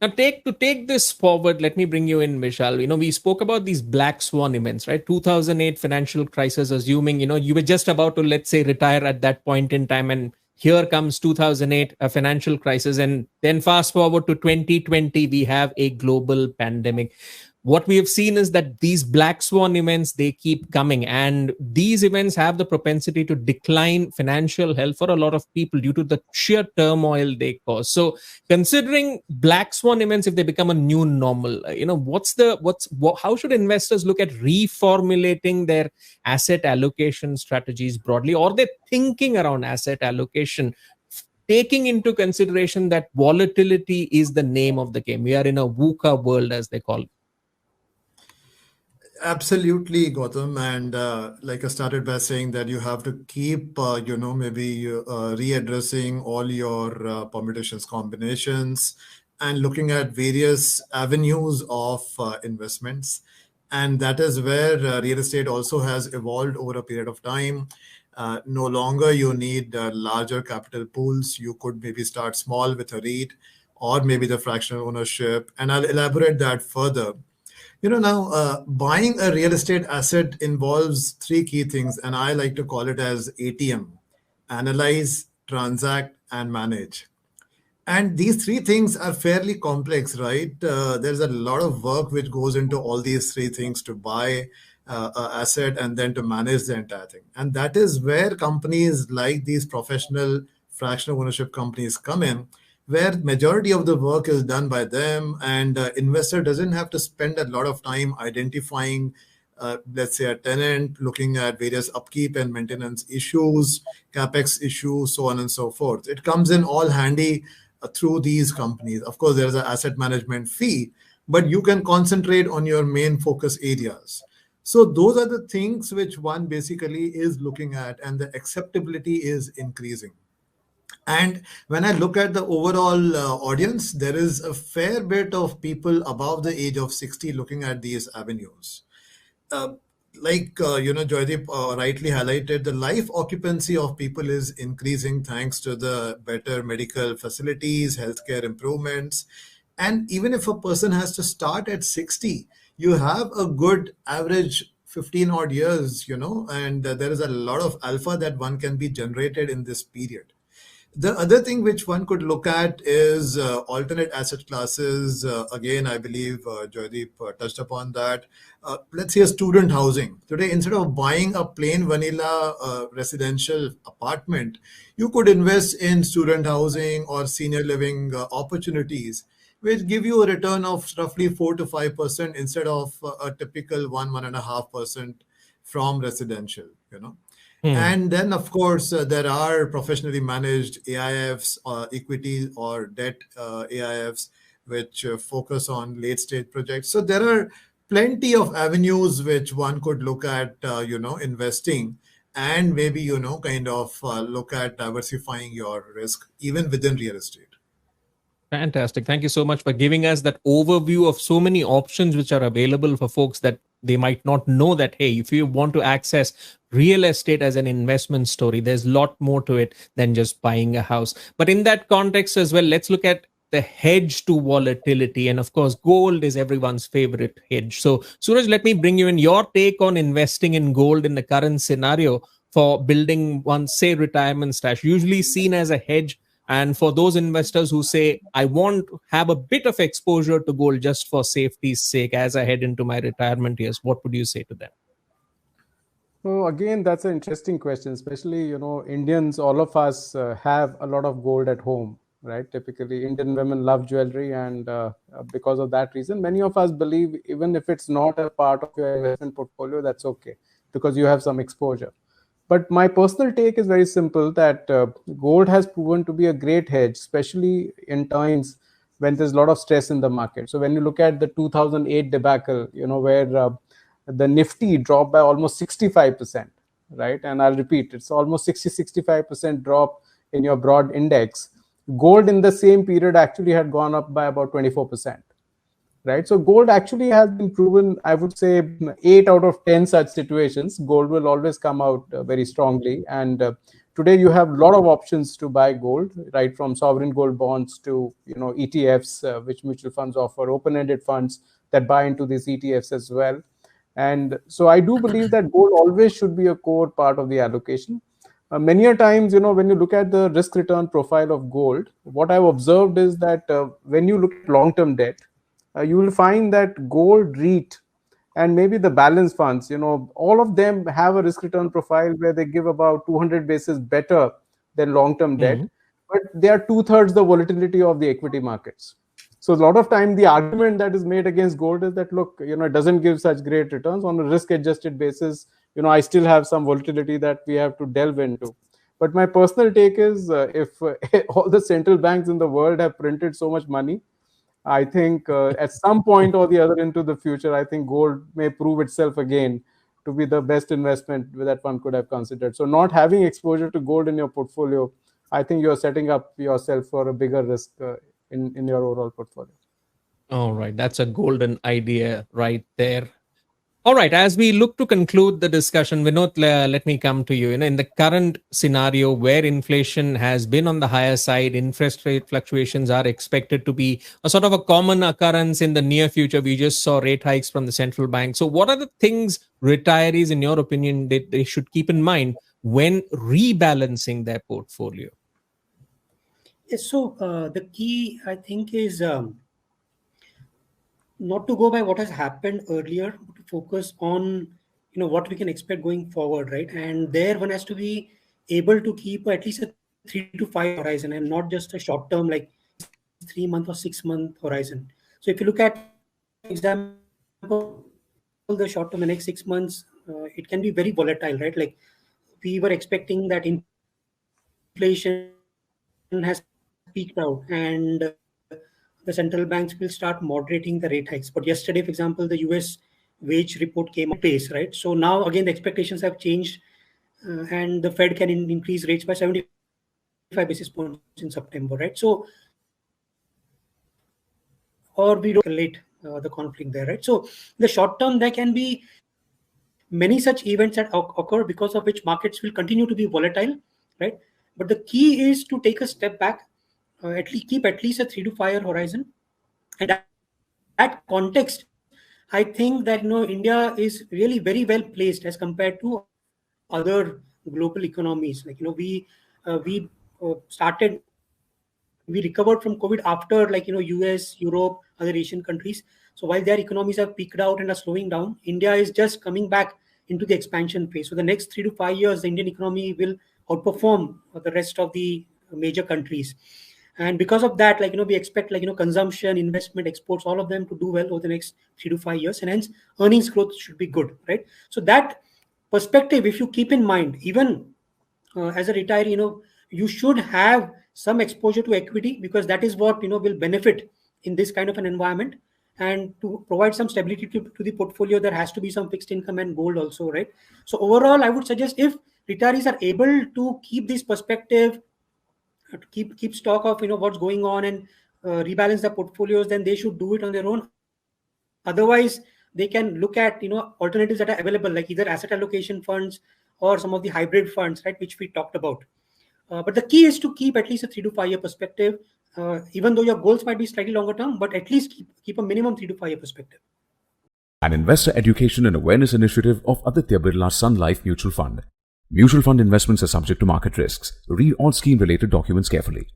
Now, take this forward. Let me bring you in, Vishal. We spoke about these black swan events, right? 2008 financial crisis. Assuming you were just about to, let's say, retire at that point in time, and here comes 2008, a financial crisis, and then fast forward to 2020, we have a global pandemic. What we have seen is that these black swan events, they keep coming, and these events have the propensity to decline financial health for a lot of people due to the sheer turmoil they cause. So considering black swan events, if they become a new normal, how should investors look at reformulating their asset allocation strategies broadly, or their thinking around asset allocation, taking into consideration that volatility is the name of the game? We are in a VUCA world, as they call it. Absolutely, Gautam. And like I started by saying that you have to keep, maybe readdressing all your permutations, combinations, and looking at various avenues of investments. And that is where real estate also has evolved over a period of time. No longer you need larger capital pools. You could maybe start small with a REIT or maybe the fractional ownership. And I'll elaborate that further. Now buying a real estate asset involves three key things, and I like to call it as ATM: analyze, transact, and manage. And these three things are fairly complex, right? There's a lot of work which goes into all these three things to buy an asset and then to manage the entire thing. And that is where companies like these professional fractional ownership companies come in, where majority of the work is done by them, and investor doesn't have to spend a lot of time identifying let's say a tenant, looking at various upkeep and maintenance issues, capex issues, so on and so forth. It comes in all handy through these companies. Of course, there's an asset management fee, but you can concentrate on your main focus areas. So those are the things which one basically is looking at, and the acceptability is increasing. And when I look at the overall audience, there is a fair bit of people above the age of 60 looking at these avenues. Uh, Joydeep rightly highlighted, the life occupancy of people is increasing thanks to the better medical facilities, healthcare improvements. And even if a person has to start at 60, you have a good average 15 odd years, and there is a lot of alpha that one can be generated in this period. The other thing which one could look at is alternate asset classes. Again, I believe Joydeep touched upon that. Let's say a student housing. Today, instead of buying a plain vanilla residential apartment, you could invest in student housing or senior living opportunities, which give you a return of roughly 4 to 5% instead of a typical 1.5% from residential. Hmm. And then, of course, there are professionally managed AIFs, equity or debt AIFs, which focus on late stage projects. So there are plenty of avenues which one could look at, investing, and maybe, kind of look at diversifying your risk even within real estate. Fantastic. Thank you so much for giving us that overview of so many options which are available for folks that they might not know that, hey, if you want to access real estate as an investment story, there's a lot more to it than just buying a house. But in that context as well, let's look at the hedge to volatility. And of course, gold is everyone's favorite hedge. So, Suraj, let me bring you in your take on investing in gold in the current scenario for building one, say, retirement stash, usually seen as a hedge. And for those investors who say, I want to have a bit of exposure to gold just for safety's sake as I head into my retirement years, what would you say to them? So again, that's an interesting question, especially, Indians, all of us have a lot of gold at home, right? Typically, Indian women love jewelry. And because of that reason, many of us believe even if it's not a part of your investment portfolio, that's okay because you have some exposure. But my personal take is very simple, that gold has proven to be a great hedge, especially in times when there's a lot of stress in the market. So when you look at the 2008 debacle, where the Nifty dropped by almost 65%, right? And I'll repeat, it's almost 65% drop in your broad index. Gold in the same period actually had gone up by about 24%. Right. So gold actually has been proven, I would say 8 out of 10 such situations, gold will always come out very strongly. And today you have a lot of options to buy gold, right from sovereign gold bonds to ETFs, which mutual funds offer, open-ended funds that buy into these ETFs as well. And so I do believe that gold always should be a core part of the allocation. Many a times, when you look at the risk return profile of gold, what I've observed is that when you look at long-term debt, you will find that gold, REIT, and maybe the balance funds, all of them have a risk return profile where they give about 200 basis better than long-term debt, but they are 2/3 the volatility of the equity markets. So a lot of time the argument that is made against gold is that, look, it doesn't give such great returns on a risk-adjusted basis. I still have some volatility that we have to delve into. But my personal take is if all the central banks in the world have printed so much money, I think at some point or the other into the future, I think gold may prove itself again to be the best investment that one could have considered. So not having exposure to gold in your portfolio, I think you're setting up yourself for a bigger risk in your overall portfolio. All right. That's a golden idea right there. All right. As we look to conclude the discussion, Vinod, let me come to you. In the current scenario where inflation has been on the higher side, interest rate fluctuations are expected to be a sort of a common occurrence in the near future. We just saw rate hikes from the central bank. So what are the things retirees, in your opinion, they should keep in mind when rebalancing their portfolio? Yes, so the key, I think, is not to go by what has happened earlier, but to focus on what we can expect going forward, right? And there one has to be able to keep at least a 3 to 5 horizon, and not just a short term like 3-month or 6-month horizon. So if you look at, for example, the short term, the next 6 months, it can be very volatile, right? Like we were expecting that inflation has peaked out and the central banks will start moderating the rate hikes. But yesterday, for example, the US wage report came on pace, right? So now again, the expectations have changed and the Fed can increase rates by 75 basis points in September, right? So, or we don't escalate the conflict there, right? So the short term, there can be many such events that occur because of which markets will continue to be volatile, right? But the key is to take a step back, keep at least a 3 to 5 year horizon. And that context, I think that India is really very well placed as compared to other global economies. Like we recovered from COVID after US, Europe, other Asian countries. So while their economies have peaked out and are slowing down, India is just coming back into the expansion phase. So the next 3 to 5 years, the Indian economy will outperform the rest of the major countries. And because of that, we expect consumption, investment, exports, all of them to do well over the next 3 to 5 years, and hence earnings growth should be good, right? So that perspective, if you keep in mind, even as a retiree, you should have some exposure to equity, because that is what will benefit in this kind of an environment. And to provide some stability to the portfolio, there has to be some fixed income and gold also, right? So overall, I would suggest if retirees are able to keep this perspective, to keep stock of what's going on and rebalance their portfolios, then they should do it on their own. Otherwise, they can look at alternatives that are available, like either asset allocation funds or some of the hybrid funds, right, which we talked about. But the key is to keep at least a 3 to 5 year perspective, even though your goals might be slightly longer term, but at least keep a minimum 3 to 5 year perspective. An investor education and awareness initiative of Aditya Birla Sun Life Mutual Fund. Mutual fund investments are subject to market risks. Read all scheme-related documents carefully.